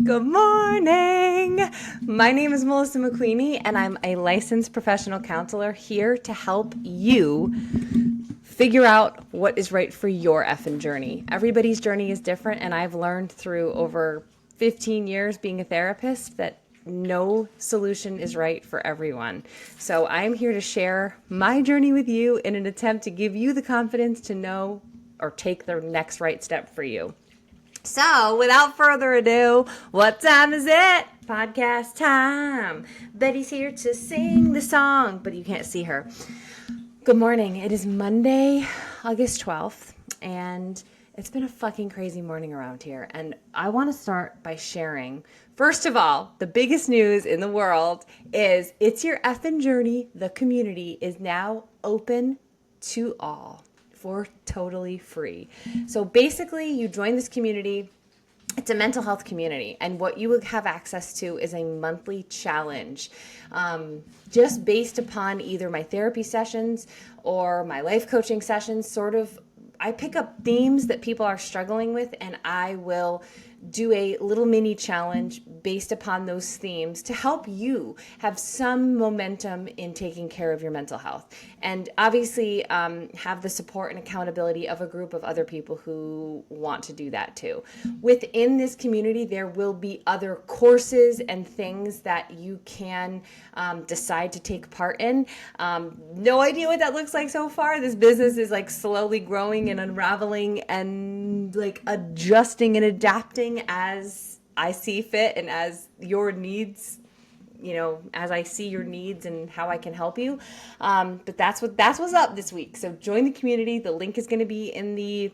Good morning. My name is Melissa McQueenie, and I'm a licensed professional counselor here to help you figure out what is right for your effing journey. Everybody's journey is different, and I've learned through over 15 years being a therapist that no solution is right for everyone. So I'm here to share my journey with you in an attempt to give you the confidence to know or take the next right step for you. So, without further ado, what time is it? Podcast time. Betty's here to sing the song, but you can't see her. Good morning. It is Monday, August 12th, and it's been a fucking crazy morning around here. And I want to start by sharing, first of all, the biggest news in the world is It's Your Effin' Journey. The community is now open to all for totally free. So basically, you join this community. It's a mental health community, and what you will have access to is a monthly challenge, just based upon either my therapy sessions or my life coaching sessions. I pick up themes that people are struggling with, and I will do a little mini challenge based upon those themes to help you have some momentum in taking care of your mental health. And obviously have the support and accountability of a group of other people who want to do that too. Within this community, there will be other courses and things that you can decide to take part in. No idea what that looks like so far. This business is like slowly growing and unraveling and like adjusting and adapting as I see fit and as your needs, as I see your needs and how I can help you. But that's what's up this week. So join the community. The link is going to be in the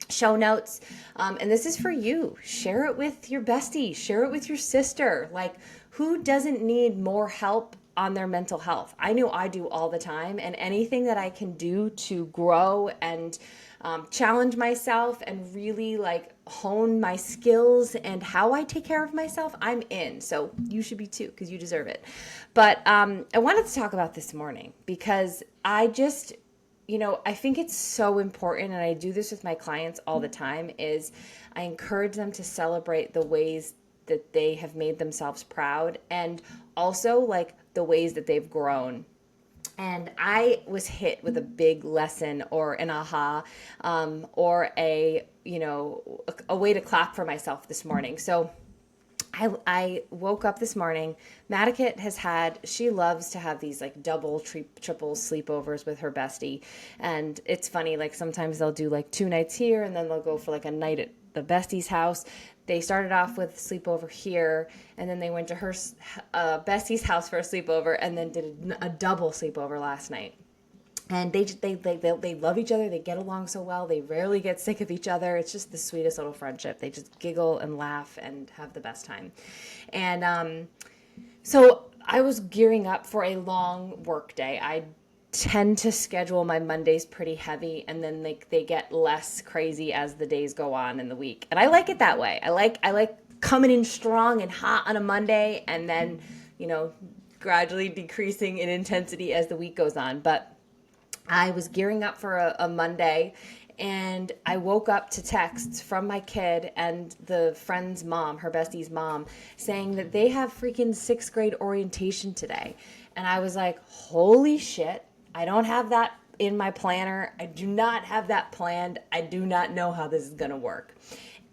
show notes. And this is for you. Share it with your bestie. Share it with your sister. Like, who doesn't need more help on their mental health? I know I do all the time. And anything that I can do to grow and challenge myself and really hone my skills and how I take care of myself, I'm in. So you should be too, because you deserve it. But I wanted to talk about this morning because I think it's so important, and I do this with my clients all the time, is I encourage them to celebrate the ways that they have made themselves proud and also the ways that they've grown. And I was hit with a big lesson or an aha, or a way to clap for myself this morning. So I woke up this morning. Madikit she loves to have these double, triple sleepovers with her bestie. And it's funny, sometimes they'll do 2 nights here and then they'll go for a night at the bestie's house. They started off with sleepover here, and then they went to her bestie's house for a sleepover, and then did a double sleepover last night. And they love each other. They get along so well. They rarely get sick of each other. It's just the sweetest little friendship. They just giggle and laugh and have the best time. And so I was gearing up for a long work day. I tend to schedule my Mondays pretty heavy, and then they get less crazy as the days go on in the week. And I like it that way. I like coming in strong and hot on a Monday, and then gradually decreasing in intensity as the week goes on. But I was gearing up for a Monday, and I woke up to texts from my kid and the friend's mom, her bestie's mom, saying that they have freaking 6th grade orientation today. And I was like, holy shit, I don't have that in my planner. I do not have that planned. I do not know how this is going to work.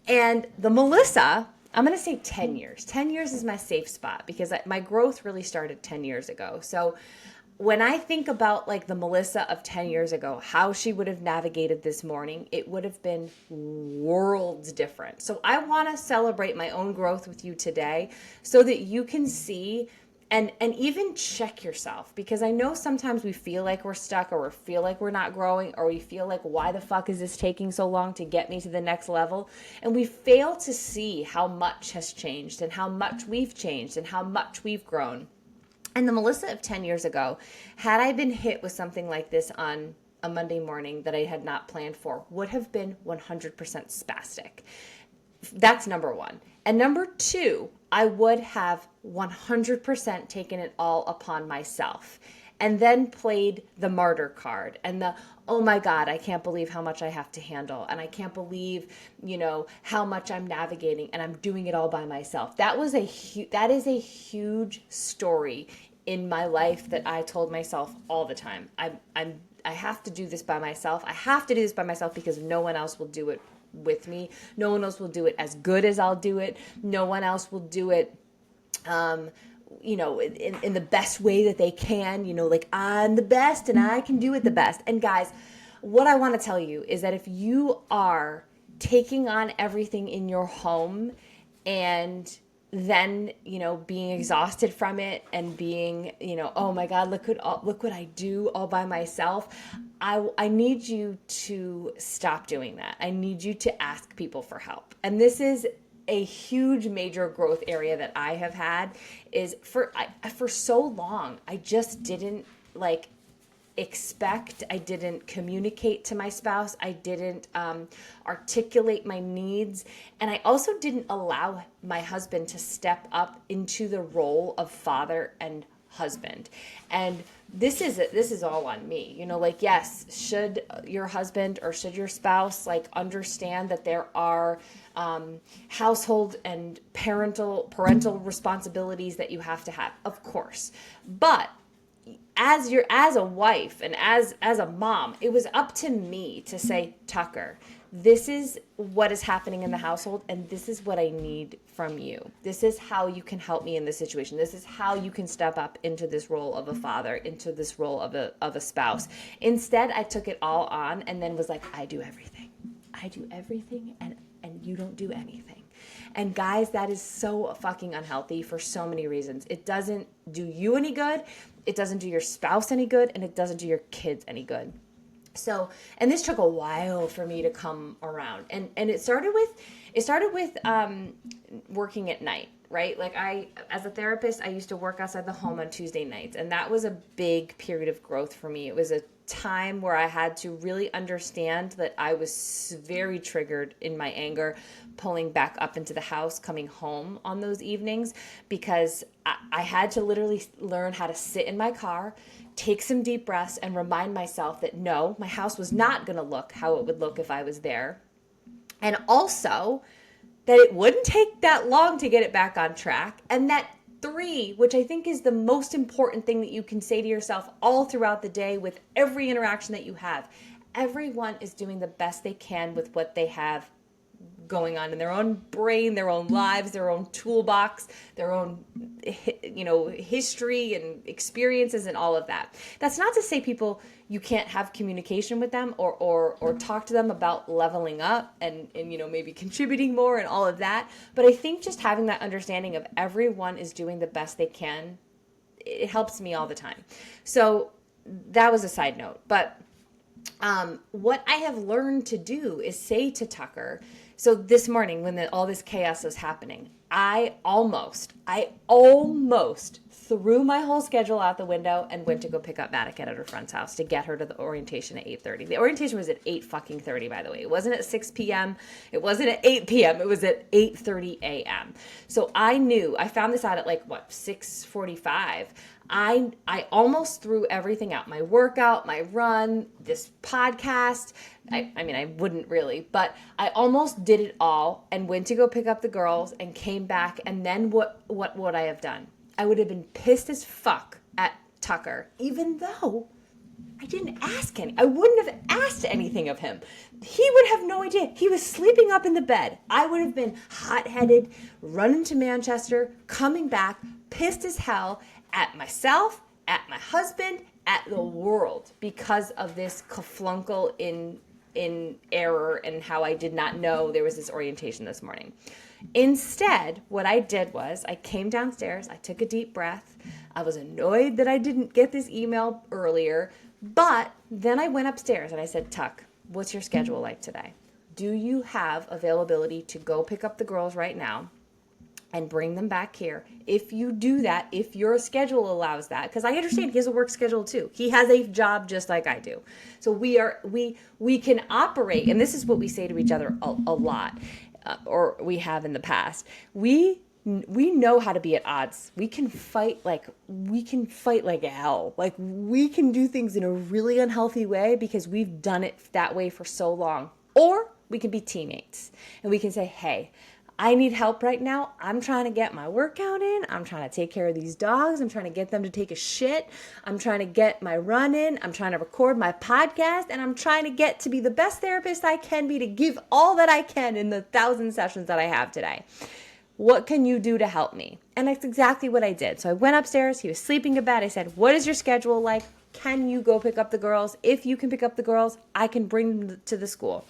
And the Melissa, I'm going to say 10 years. 10 years is my safe spot because my growth really started 10 years ago. So when I think about the Melissa of 10 years ago, how she would have navigated this morning, it would have been worlds different. So I want to celebrate my own growth with you today so that you can see and even check yourself, because I know sometimes we feel like we're stuck, or we feel like we're not growing, or we feel like, why the fuck is this taking so long to get me to the next level? And we fail to see how much has changed and how much we've changed and how much we've grown. And the Melissa of 10 years ago, had I been hit with something like this on a Monday morning that I had not planned for, would have been 100% spastic. That's number one. And number two, I would have 100% taken it all upon myself. and then played the martyr card and the, oh my God, I can't believe how much I have to handle. And I can't believe, how much I'm navigating and I'm doing it all by myself. That is a huge story in my life that I told myself all the time. I have to do this by myself. I have to do this by myself because no one else will do it with me. No one else will do it as good as I'll do it. No one else will do it, in the best way that they can, like I'm the best and I can do it the best. And guys, what I want to tell you is that if you are taking on everything in your home and then, being exhausted from it and being, oh my God, look what I do all by myself. I need you to stop doing that. I need you to ask people for help. And this is a huge major growth area that I have had is for so long, I just didn't expect, I didn't communicate to my spouse, I didn't articulate my needs, and I also didn't allow my husband to step up into the role of father and husband. And this is all on me. Yes, should your husband or should your spouse understand that there are household and parental responsibilities that you have to have? Of course. But as a wife and as a mom, it was up to me to say, Tucker, this is what is happening in the household and this is what I need from you. This is how you can help me in this situation. This is how you can step up into this role of a father, into this role of a spouse. Instead, I took it all on and then was like, I do everything. I do everything and you don't do anything. And guys, that is so fucking unhealthy for so many reasons. It doesn't do you any good. It doesn't do your spouse any good, and it doesn't do your kids any good. So, and this took a while for me to come around, and it started with working at night, right? As a therapist, I used to work outside the home on Tuesday nights, and that was a big period of growth for me. It was a time where I had to really understand that I was very triggered in my anger, pulling back up into the house, coming home on those evenings, because I had to literally learn how to sit in my car, take some deep breaths, and remind myself that no, my house was not going to look how it would look if I was there. And also that it wouldn't take that long to get it back on track. And that 3, which I think is the most important thing that you can say to yourself all throughout the day with every interaction that you have. Everyone is doing the best they can with what they have going on in their own brain, their own lives, their own toolbox, their own, history and experiences and all of that. That's not to say you can't have communication with them or talk to them about leveling up and maybe contributing more and all of that. But I think just having that understanding of everyone is doing the best they can, it helps me all the time. So that was a side note. But what I have learned to do is say to Tucker, so this morning when all this chaos was happening, I almost threw my whole schedule out the window and went to go pick up Matica at her friend's house to get her to the orientation at 8:30. The orientation was at 8:30, by the way. It wasn't at 6 p.m. It wasn't at 8 p.m. It was at 8:30 a.m. So I found this out at 6:45. I almost threw everything out. My workout, my run, this podcast. I wouldn't really, but I almost did it all and went to go pick up the girls and came back. And then what would I have done? I would have been pissed as fuck at Tucker, even though I didn't ask any. I wouldn't have asked anything of him. He would have no idea. He was sleeping up in the bed. I would have been hot-headed, running to Manchester, coming back, pissed as hell at myself, at my husband, at the world because of this kerflunkle in error and how I did not know there was this orientation this morning. Instead, what I did was I came downstairs, I took a deep breath. I was annoyed that I didn't get this email earlier, but then I went upstairs and I said, Tuck, what's your schedule like today? Do you have availability to go pick up the girls right now and bring them back here? If you do that, if your schedule allows that, because I understand he has a work schedule too. He has a job just like I do. So we can operate, and this is what we say to each other a lot, or we have in the past. We we know how to be at odds. We can fight like hell. Like we can do things in a really unhealthy way because we've done it that way for so long. Or we can be teammates and we can say, hey, I need help right now. I'm trying to get my workout in. I'm trying to take care of these dogs. I'm trying to get them to take a shit. I'm trying to get my run in. I'm trying to record my podcast. And I'm trying to get to be the best therapist I can be, to give all that I can in the 1,000 sessions that I have today. What can you do to help me? And that's exactly what I did. So I went upstairs. He was sleeping in bed. I said, what is your schedule like? Can you go pick up the girls? If you can pick up the girls, I can bring them to the school.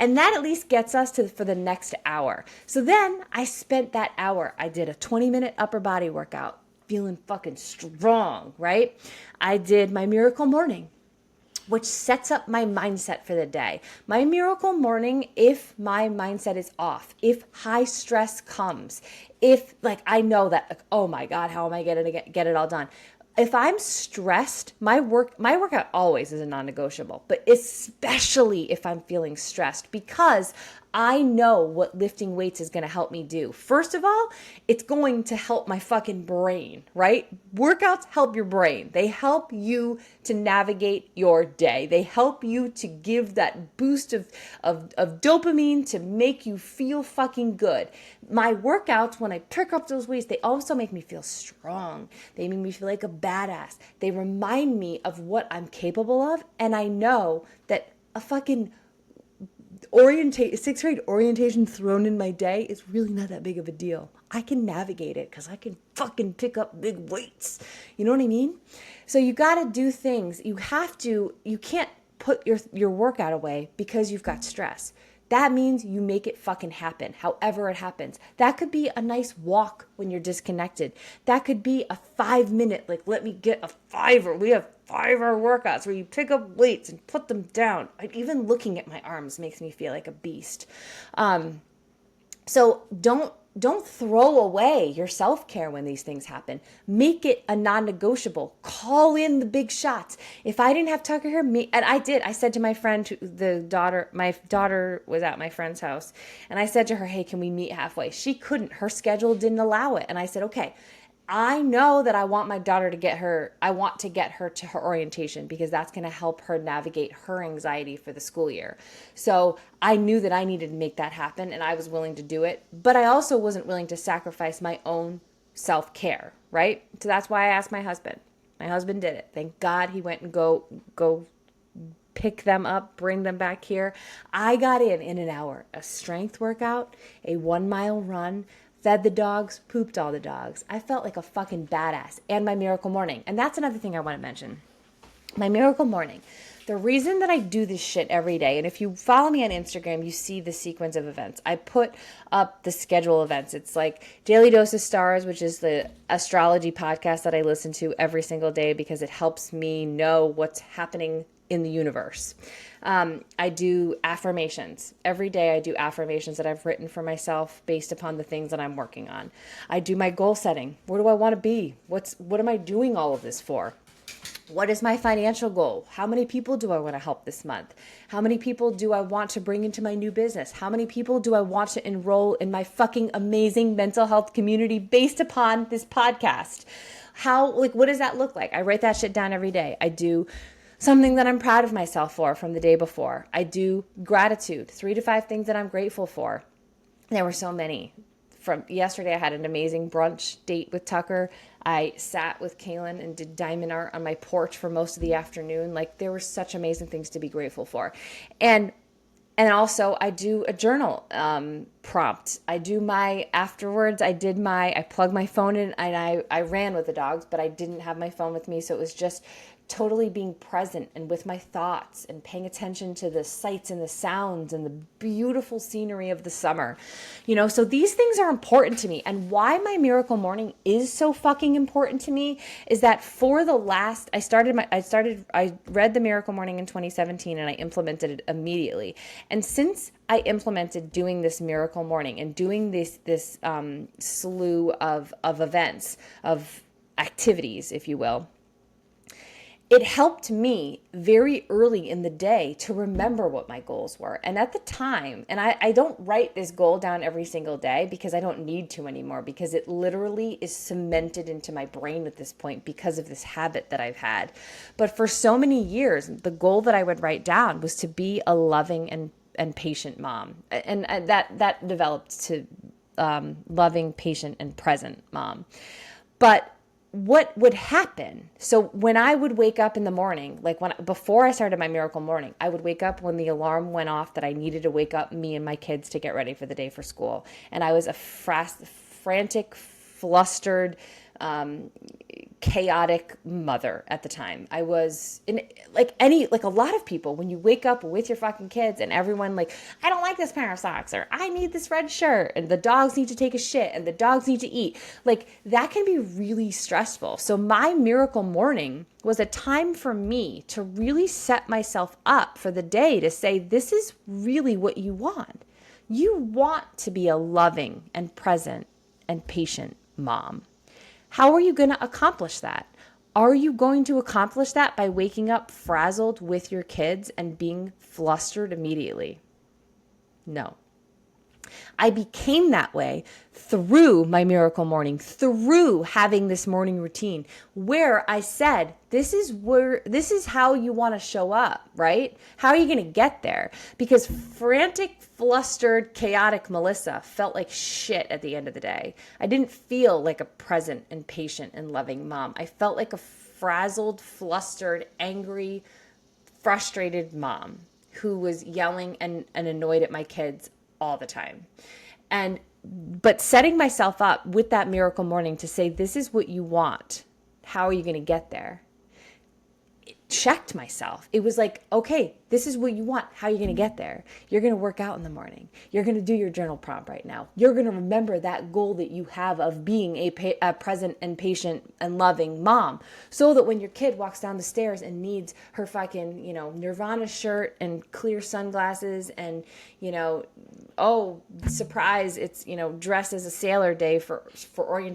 And that at least gets us for the next hour. So then I spent that hour. I did a 20-minute upper body workout, feeling fucking strong, right? I did my miracle morning, which sets up my mindset for the day. My miracle morning, if my mindset is off, if high stress comes, if like I know that, like, oh my God, how am I going to get it all done? If I'm stressed, my workout always is a non-negotiable, but especially if I'm feeling stressed, because I know what lifting weights is going to help me do. First of all, it's going to help my fucking brain, right? Workouts help your brain. They help you to navigate your day. They help you to give that boost of dopamine to make you feel fucking good. My workouts, when I pick up those weights, they also make me feel strong. They make me feel like a badass. They remind me of what I'm capable of. And I know that a fucking sixth grade orientation thrown in my day is really not that big of a deal. I can navigate it because I can fucking pick up big weights. You know what I mean? So you got to do things. You can't put your workout away because you've got stress. That means you make it fucking happen, however it happens. That could be a nice walk when you're disconnected. That could be a 5-minute, like, let me get a 5-hour. We have 5-hour workouts where you pick up weights and put them down. Even looking at my arms makes me feel like a beast. So don't throw away your self-care when these things happen. Make it a non-negotiable. Call in the big shots. If I didn't have Tucker here, and I did. I said to my friend, my daughter was at my friend's house, and I said to her, hey, can we meet halfway? She couldn't. Her schedule didn't allow it. And I said, okay, I know that I want my daughter to get her to her orientation because that's going to help her navigate her anxiety for the school year. So I knew that I needed to make that happen and I was willing to do it, but I also wasn't willing to sacrifice my own self-care, right? So that's why I asked my husband. My husband did it. Thank God he went and go pick them up, bring them back here. I got in an hour, a strength workout, a 1-mile run, fed the dogs, pooped all the dogs. I felt like a fucking badass. And my miracle morning. And that's another thing I want to mention. My miracle morning. The reason that I do this shit every day, and if you follow me on Instagram, you see the sequence of events. I put up the schedule events. It's like Daily Dose of Stars, which is the astrology podcast that I listen to every single day because it helps me know what's happening in the universe. I do affirmations. Every day I do affirmations that I've written for myself based upon the things that I'm working on. I do my goal setting. Where do I want to be? What am I doing all of this for? What is my financial goal? How many people do I want to help this month? How many people do I want to bring into my new business? How many people do I want to enroll in my fucking amazing mental health community based upon this podcast? What does that look like? I write that shit down every day. I do something that I'm proud of myself for from the day before. I do gratitude, 3 to 5 things that I'm grateful for. There were so many. From yesterday, I had an amazing brunch date with Tucker. I sat with Kaylin and did diamond art on my porch for most of the afternoon. Like, there were such amazing things to be grateful for. And also I do a journal prompt. I do afterwards, I plugged my phone in and I ran with the dogs, but I didn't have my phone with me. So it was just totally being present and with my thoughts and paying attention to the sights and the sounds and the beautiful scenery of the summer. So these things are important to me. And why my miracle morning is so fucking important to me is that I read the miracle morning in 2017 and I implemented it immediately. And since I implemented doing this miracle morning and doing this slew of events, of activities, if you will, it helped me very early in the day to remember what my goals were. And at the time, and I don't write this goal down every single day because I don't need to anymore, because it literally is cemented into my brain at this point because of this habit that I've had. But for so many years, the goal that I would write down was to be a loving and patient mom. And that developed to loving, patient, and present mom. But what would happen? So when I would wake up in the morning, like before I started my miracle morning, I would wake up when the alarm went off that I needed to wake up me and my kids to get ready for the day for school. And I was a frantic, flustered, chaotic mother at the time. I was in like a lot of people, when you wake up with your fucking kids and everyone like, I don't like this pair of socks, or I need this red shirt, and the dogs need to take a shit, and the dogs need to eat. Like, that can be really stressful. So my miracle morning was a time for me to really set myself up for the day to say, this is really what you want. You want to be a loving and present and patient mom. How are you going to accomplish that? Are you going to accomplish that by waking up frazzled with your kids and being flustered immediately? No. I became that way through my miracle morning, through having this morning routine where I said, this is how you want to show up, right? How are you going to get there? Because frantic, flustered, chaotic Melissa felt like shit at the end of the day. I didn't feel like a present and patient and loving mom. I felt like a frazzled, flustered, angry, frustrated mom who was yelling and annoyed at my kids all the time. But setting myself up with that miracle morning to say, this is what you want. How are you going to get there? It checked myself. It was like, okay, this is what you want. How are you going to get there? You're going to work out in the morning. You're going to do your journal prompt right now. You're going to remember that goal that you have of being a present and patient and loving mom, so that when your kid walks down the stairs and needs her fucking, Nirvana shirt and clear sunglasses and, oh, surprise, it's, dressed as a sailor day for orientation,